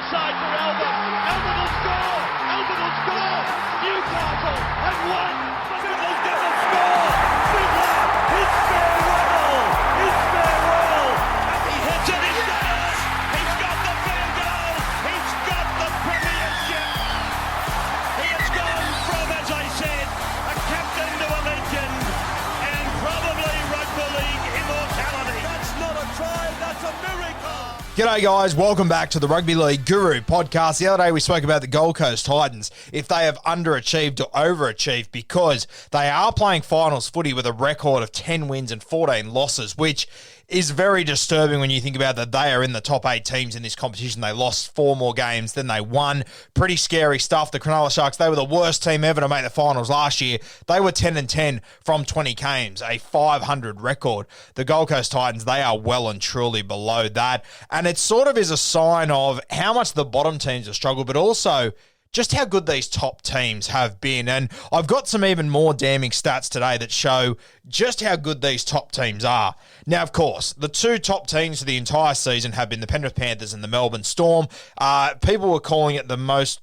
inside for Albert. Albert will score. Albert will score. Newcastle have won. Fiddler's going to score. Fiddler, his farewell. His farewell. And he hits it. He's got it. He's got the field goal. He's got the premiership. He has gone from, as I said, a captain to a legend, and probably rugby league immortality. That's not a try. That's a miracle. G'day guys, welcome back to the Rugby League Guru podcast. The other day we spoke about the Gold Coast Titans, if they have underachieved or overachieved, because they are playing finals footy with a record of 10 wins and 14 losses, which is very disturbing when you think about that they are in the top 8 teams in this competition. They lost 4 more games than they won. Pretty scary stuff. The Cronulla Sharks, they were the worst team ever to make the finals last year. They were 10-10 from 20 games, a 500 record. The Gold Coast Titans, they are well and truly below that. And it sort of is a sign of how much the bottom teams have struggled, but also just how good these top teams have been. And I've got some even more damning stats today that show just how good these top teams are. Now, of course, the 2 top teams for the entire season have been the Penrith Panthers and the Melbourne Storm. People were calling it the most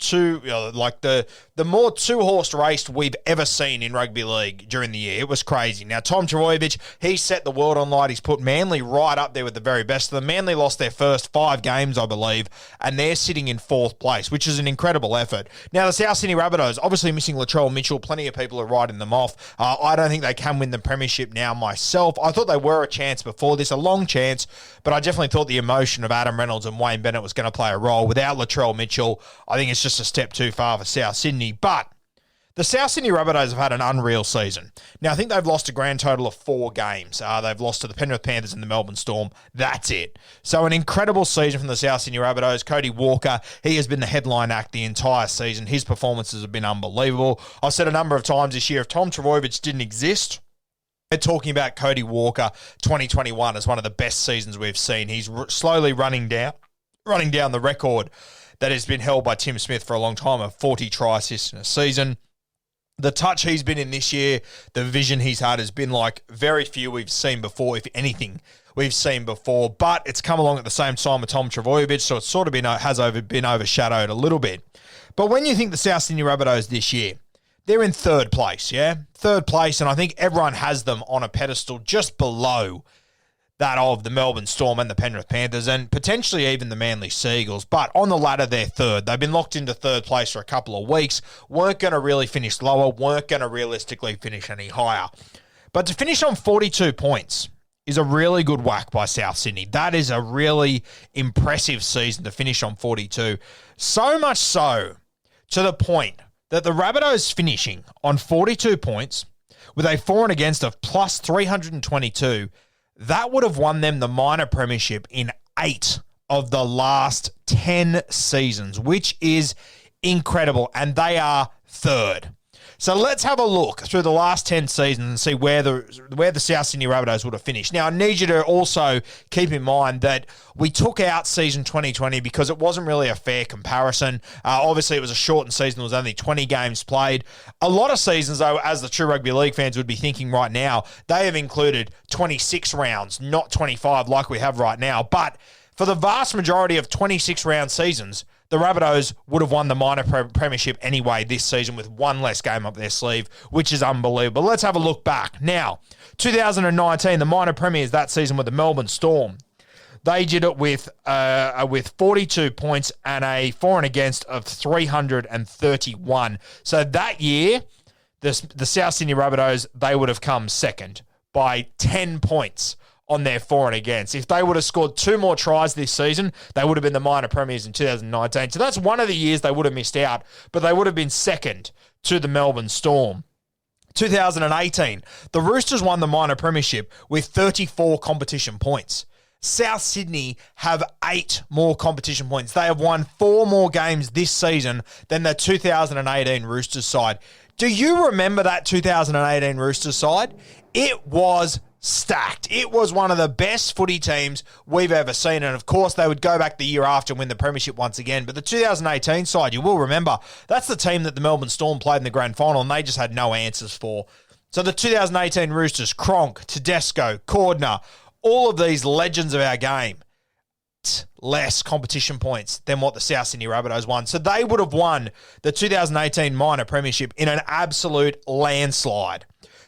the more two-horse race we've ever seen in rugby league during the year. It was crazy. Now, Tom Trbojevic, he set the world on light. He's put Manly right up there with the very best of them. Manly lost their first 5 games, I believe, and they're sitting in 4th place, which is an incredible effort. Now, the South Sydney Rabbitohs, obviously missing Latrell Mitchell. Plenty of people are writing them off. I don't think they can win the premiership now myself. I thought they were a chance before this, a long chance, but I definitely thought the emotion of Adam Reynolds and Wayne Bennett was going to play a role. Without Latrell Mitchell, I think it's just a step too far for South Sydney. But the South Sydney Rabbitohs have had an unreal season. Now, I think they've lost a grand total of 4 games. They've lost to the Penrith Panthers and the Melbourne Storm. That's it. So an incredible season from the South Sydney Rabbitohs. Cody Walker, he has been the headline act the entire season. His performances have been unbelievable. I've said a number of times this year, if Tom Trbojevic didn't exist, we're talking about Cody Walker 2021 as one of the best seasons we've seen. He's slowly running down the record that has been held by Tim Smith for a long time of 40 try assists in a season. The touch he's been in this year, the vision he's had has been like very few we've seen before, if anything we've seen before. But it's come along at the same time with Tom Trbojevic, so it's sort of been overshadowed a little bit. But when you think the South Sydney Rabbitohs this year, they're in 3rd place, yeah? 3rd place, and I think everyone has them on a pedestal just below that of the Melbourne Storm and the Penrith Panthers, and potentially even the Manly Seagulls. But on the ladder, they're 3rd. They've been locked into 3rd place for a couple of weeks, weren't going to really finish lower, weren't going to realistically finish any higher. But to finish on 42 points is a really good whack by South Sydney. That is a really impressive season to finish on 42. So much so to the point that the Rabbitohs finishing on 42 points with a for and against of plus 322, that would have won them the minor premiership in 8 of the last 10 seasons, which is incredible, and they are 3rd. So let's have a look through the last 10 seasons and see where the South Sydney Rabbitohs would have finished. Now, I need you to also keep in mind that we took out season 2020 because it wasn't really a fair comparison. Obviously, it was a shortened season. There was only 20 games played. A lot of seasons, though, as the true rugby league fans would be thinking right now, they have included 26 rounds, not 25 like we have right now. But for the vast majority of 26-round seasons, the Rabbitohs would have won the minor premiership anyway this season with 1 less game up their sleeve, which is unbelievable. Let's have a look back. Now, 2019, the minor premiers that season with the Melbourne Storm. They did it with 42 points and a for and against of 331. So that year, the South Sydney Rabbitohs, they would have come 2nd by 10 points on their for and against. If they would have scored 2 more tries this season, they would have been the minor premiers in 2019. So that's one of the years they would have missed out, but they would have been 2nd to the Melbourne Storm. 2018, the Roosters won the minor premiership with 34 competition points. South Sydney have 8 more competition points. They have won 4 more games this season than the 2018 Roosters side. Do you remember that 2018 Roosters side? It was stacked. It was one of the best footy teams we've ever seen. And of course, they would go back the year after and win the premiership once again. But the 2018 side, you will remember, that's the team that the Melbourne Storm played in the grand final and they just had no answers for. So the 2018 Roosters, Cronk, Tedesco, Cordner, all of these legends of our game less competition points than what the South Sydney Rabbitohs won. So they would have won the 2018 minor premiership in an absolute landslide.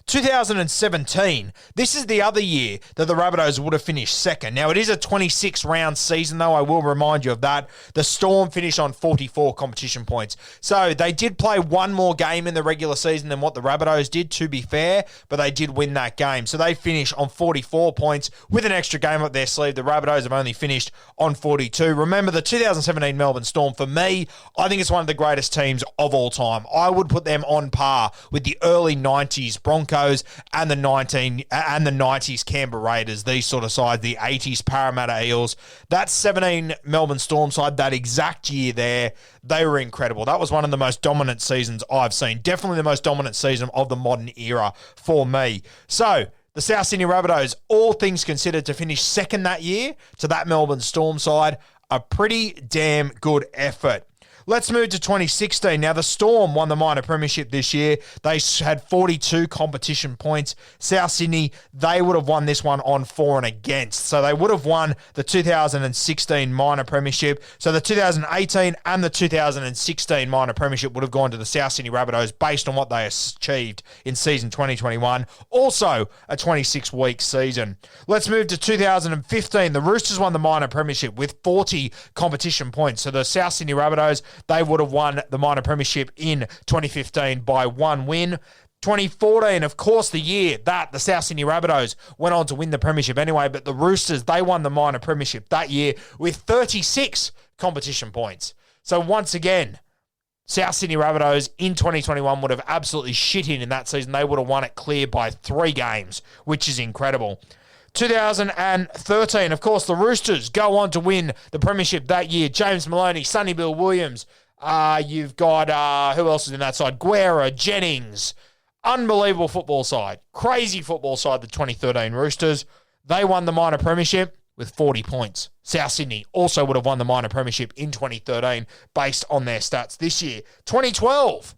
2017, this is the other year that the Rabbitohs would have finished second. Now, it is a 26-round season, though. I will remind you of that. The Storm finished on 44 competition points. So they did play one more game in the regular season than what the Rabbitohs did, to be fair, but they did win that game. So they finished on 44 points with an extra game up their sleeve. The Rabbitohs have only finished on 42. Remember, the 2017 Melbourne Storm, for me, I think it's one of the greatest teams of all time. I would put them on par with the early 90s Broncos and the 90s Canberra Raiders, these sort of sides, the 80s Parramatta Eels. That 17 Melbourne Storm side, that exact year there, they were incredible. That was one of the most dominant seasons I've seen. Definitely the most dominant season of the modern era for me. So, the South Sydney Rabbitohs, all things considered, to finish second that year to that Melbourne Storm side, a pretty damn good effort. Let's move to 2016. Now, the Storm won the minor premiership this year. They had 42 competition points. South Sydney, they would have won this one on for and against. So they would have won the 2016 minor premiership. So the 2018 and the 2016 minor premiership would have gone to the South Sydney Rabbitohs based on what they achieved in season 2021. Also a 26-week season. Let's move to 2015. The Roosters won the minor premiership with 40 competition points. So the South Sydney Rabbitohs, they would have won the minor premiership in 2015 by one win. 2014, of course, the year that the South Sydney Rabbitohs went on to win the premiership anyway, but the Roosters, they won the minor premiership that year with 36 competition points. So once again, South Sydney Rabbitohs in 2021 would have absolutely shit in that season. They would have won it clear by 3 games, which is incredible. 2013, of course, the Roosters go on to win the premiership that year. James Maloney, Sonny Bill Williams. You've got, who else is in that side? Guerra, Jennings. Unbelievable football side. Crazy football side, the 2013 Roosters. They won the minor premiership with 40 points. South Sydney also would have won the minor premiership in 2013 based on their stats this year. 2012.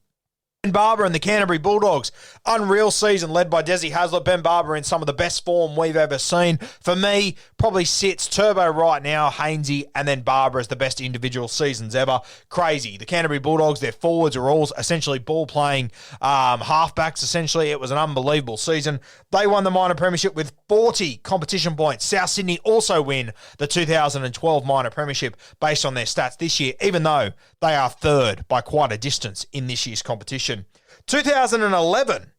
Ben Barber and the Canterbury Bulldogs. Unreal season led by Desi Haslett. Ben Barber in some of the best form we've ever seen. For me, probably sits Turbo right now, Hainsey, and then Barber as the best individual seasons ever. Crazy. The Canterbury Bulldogs, their forwards are all essentially ball-playing halfbacks, essentially. It was an unbelievable season. They won the minor premiership with 40 competition points. South Sydney also win the 2012 minor premiership based on their stats this year, even though they are third by quite a distance in this year's competition. 2011,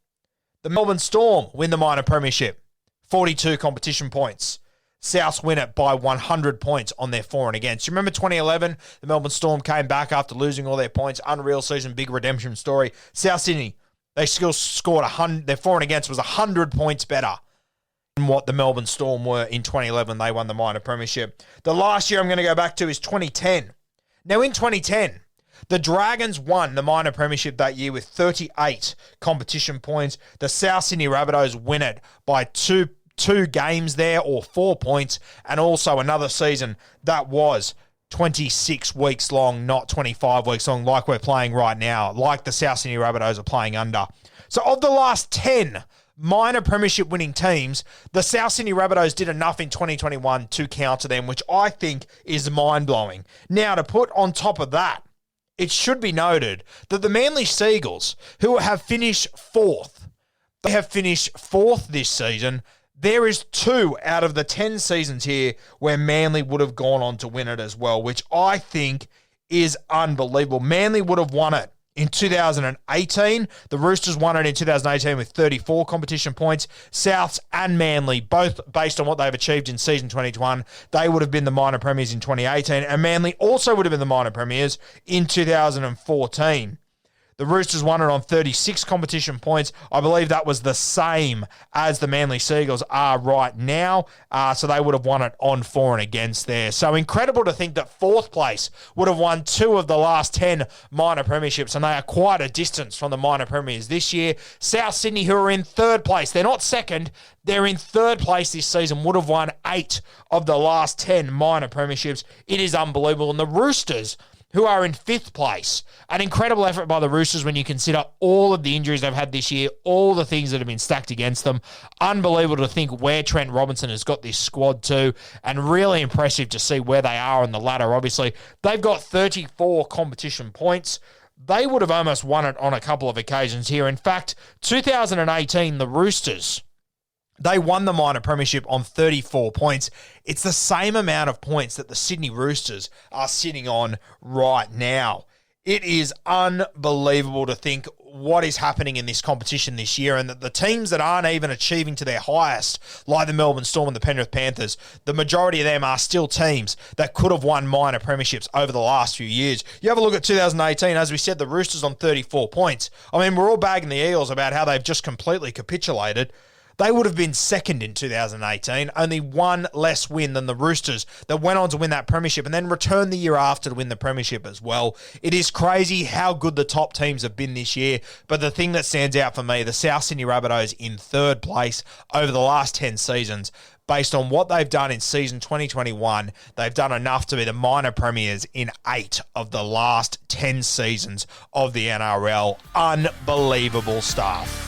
the Melbourne Storm win the minor premiership. 42 competition points. Souths win it by 100 points on their for and against. You remember 2011? The Melbourne Storm came back after losing all their points. Unreal season, big redemption story. South Sydney, they still scored 100. Their for and against was 100 points better than what the Melbourne Storm were in 2011. They won the minor premiership. The last year I'm going to go back to is 2010. Now, in 2010, the Dragons won the minor premiership that year with 38 competition points. The South Sydney Rabbitohs win it by two games there, or 4 points, and also another season that was 26 weeks long, not 25 weeks long, like we're playing right now, like the South Sydney Rabbitohs are playing under. So of the last 10 minor premiership winning teams, the South Sydney Rabbitohs did enough in 2021 to counter them, which I think is mind-blowing. Now, to put on top of that, it should be noted that the Manly Seagulls, who have finished fourth, they have finished fourth this season. There is 2 out of the 10 seasons here where Manly would have gone on to win it as well, which I think is unbelievable. Manly would have won it in 2018. The Roosters won it in 2018 with 34 competition points. Souths and Manly, both based on what they've achieved in season 2021, they would have been the minor premiers in 2018, and Manly also would have been the minor premiers in 2014. The Roosters won it on 36 competition points. I believe that was the same as the Manly Seagulls are right now. So they would have won it on for and against there. So incredible to think that fourth place would have won 2 of the last 10 minor premierships, and they are quite a distance from the minor premiers this year. South Sydney, who are in third place, they're not second, they're in third place this season, would have won 8 of the last 10 minor premierships. It is unbelievable. And the Roosters, who are in 5th place. An incredible effort by the Roosters when you consider all of the injuries they've had this year, all the things that have been stacked against them. Unbelievable to think where Trent Robinson has got this squad to, and really impressive to see where they are on the ladder. Obviously, they've got 34 competition points. They would have almost won it on a couple of occasions here. In fact, 2018, the Roosters, they won the minor premiership on 34 points. It's the same amount of points that the Sydney Roosters are sitting on right now. It is unbelievable to think what is happening in this competition this year, and that the teams that aren't even achieving to their highest, like the Melbourne Storm and the Penrith Panthers, the majority of them are still teams that could have won minor premierships over the last few years. You have a look at 2018, as we said, the Roosters on 34 points. I mean, we're all bagging the Eels about how they've just completely capitulated. They would have been second in 2018, only one less win than the Roosters that went on to win that premiership and then returned the year after to win the premiership as well. It is crazy how good the top teams have been this year, but the thing that stands out for me, the South Sydney Rabbitohs in 3rd place over the last 10 seasons. Based on what they've done in season 2021, they've done enough to be the minor premiers in 8 of the last 10 seasons of the NRL. Unbelievable stuff.